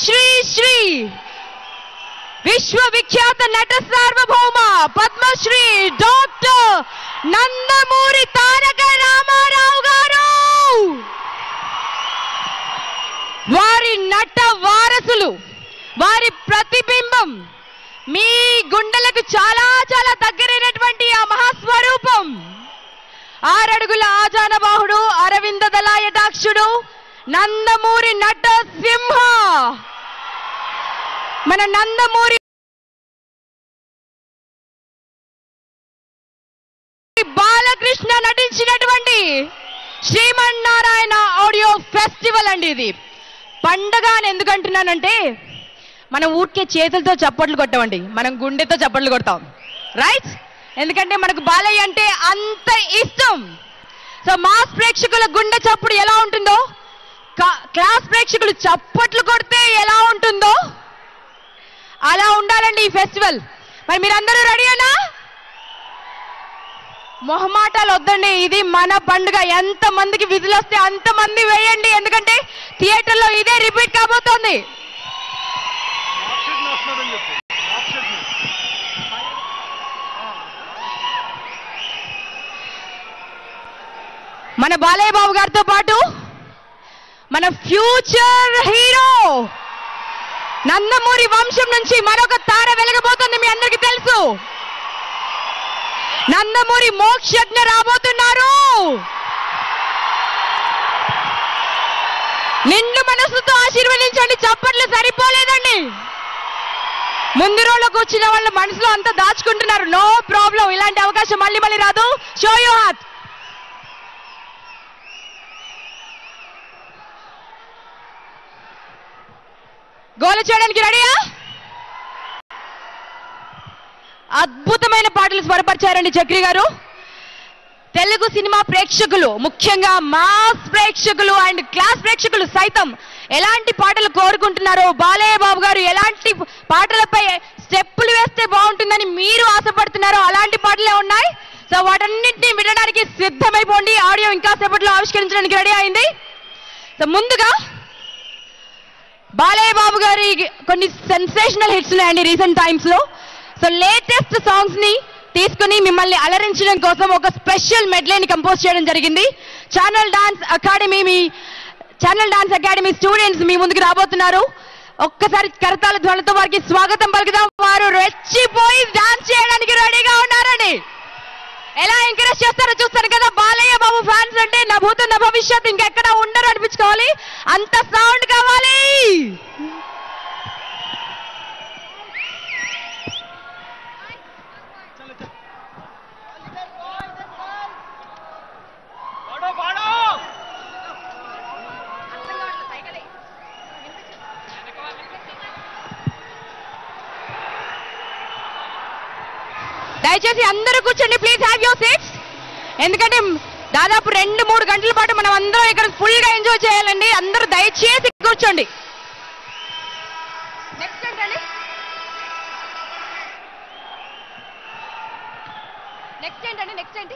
శ్రీ శ్రీ విశ్వవిఖ్యాత నట సార్వభౌమ పద్మశ్రీ డాక్టర్ నందమూరి తారక రామారావు గారు, వారి నట వారసులు, వారి ప్రతిబింబం, మీ గుండెలకు చాలా చాలా దగ్గరైనటువంటి ఆ మహాస్వరూపం, 6 అడుగుల ఆజానబాహుడు, అరవింద దళాయటాక్షుడు, నందమూరి నట సింహ, మన నందమూరి బాలకృష్ణ నటించినటువంటి శ్రీమన్నారాయణ ఆడియో ఫెస్టివల్ అండి. ఇది పండగ అని ఎందుకంటున్నానంటే, మనం ఊరికే చేతులతో చప్పట్లు కొట్టామండి, మనం గుండెతో చప్పట్లు కొడతాం, రైట్? ఎందుకంటే మనకు బాలయ్య అంటే అంత ఇష్టం. సో మాస్ ప్రేక్షకుల గుండె చప్పుడు ఎలా ఉంటుందో, క్లాస్ ప్రేక్షకులు చప్పట్లు కొడితే ఎలా ఉంటుందో అలా ఉండాలండి ఈ ఫెస్టివల్. మరి మీరందరూ రెడీనా? మొహమాటాలు వద్దండి, ఇది మన పండుగ. ఎంత మందికి విజిల్ వస్తే అంతమంది వేయండి, ఎందుకంటే థియేటర్లో ఇదే రిపీట్ కాబోతోంది. మన బాలయ్య బాబు గారితో పాటు మన ఫ్యూచర్ హీరో నందమూరి వంశం నుంచి మరొక తార వెలగబోతుంది. మీ అందరికీ తెలుసు, నందమూరి మోక్షజ్ఞ రాబోతున్నారు. నిండు మనసుతో ఆశీర్వదించండి, చప్పట్లు సరిపోలేదండి. ముందు రోజులకు వచ్చిన వాళ్ళ మనసులో అంతా దాచుకుంటున్నారు. నో ప్రాబ్లం, ఇలాంటి అవకాశం మళ్ళీ మళ్ళీ రాదు. Show you heart. గోల చేయడానికి రెడీయా? అద్భుతమైన పాటలు స్వరపరిచారండి చక్రి గారు. తెలుగు సినిమా ప్రేక్షకులు, ముఖ్యంగా మాస్ ప్రేక్షకులు అండ్ క్లాస్ ప్రేక్షకులు సైతం ఎలాంటి పాటలు కోరుకుంటున్నారో, బాలయ్య బాబు గారు ఎలాంటి పాటలపై స్టెప్పులు వేస్తే బాగుంటుందని మీరు ఆశపడుతున్నారో అలాంటి పాటలే ఉన్నాయి. సో వాటన్నింటినీ వినడానికి సిద్ధమైపోండి. ఆడియో ఇంకా సేపట్లో ఆవిష్కరించడానికి రెడీ అయింది. సో ముందుగా బాలయ్య బాబు గారి కొన్ని సెన్సేషనల్ హిట్స్ ఉన్నాయండి రీసెంట్ టైమ్స్ లో. సో లేటెస్ట్ సాంగ్స్ ని తీసుకుని మిమ్మల్ని అలరించడం కోసం ఒక స్పెషల్ మెడ్లేని కంపోజ్ చేయడం జరిగింది. ఛానల్ డాన్స్ అకాడమీ స్టూడెంట్స్ మీ ముందుకు రాబోతున్నారు. ఒక్కసారి కరతాళ ధ్వనులతో వారికి స్వాగతం పలుకుదాం. వారు రెచ్చిపోయి డాన్స్ చేయడానికి రెడీగా ఉన్నారని ఎలా ఎంకరేజ్ చేస్తారో చూస్తారు కదా. బాలయ్య బాబు ఫ్యాన్స్ అంటే నా భూతం నా భవిష్యత్ ఇంకెక్కడ ఉండరు అనిపించుకోవాలి, అంత సౌండ్ కావాలి. దయచేసి అందరూ కూర్చోండి, ప్లీజ్ హ్యావ్ యువర్ సీట్స్. ఎందుకంటే దాదాపు 2-3 గంటల పాటు మనం అందరం ఇక్కడ ఫుల్ గా ఎంజాయ్ చేయాలండి. అందరూ దయచేసి కూర్చోండి. నెక్స్ట్ ఏంటండి? నెక్స్ట్ ఏంటి?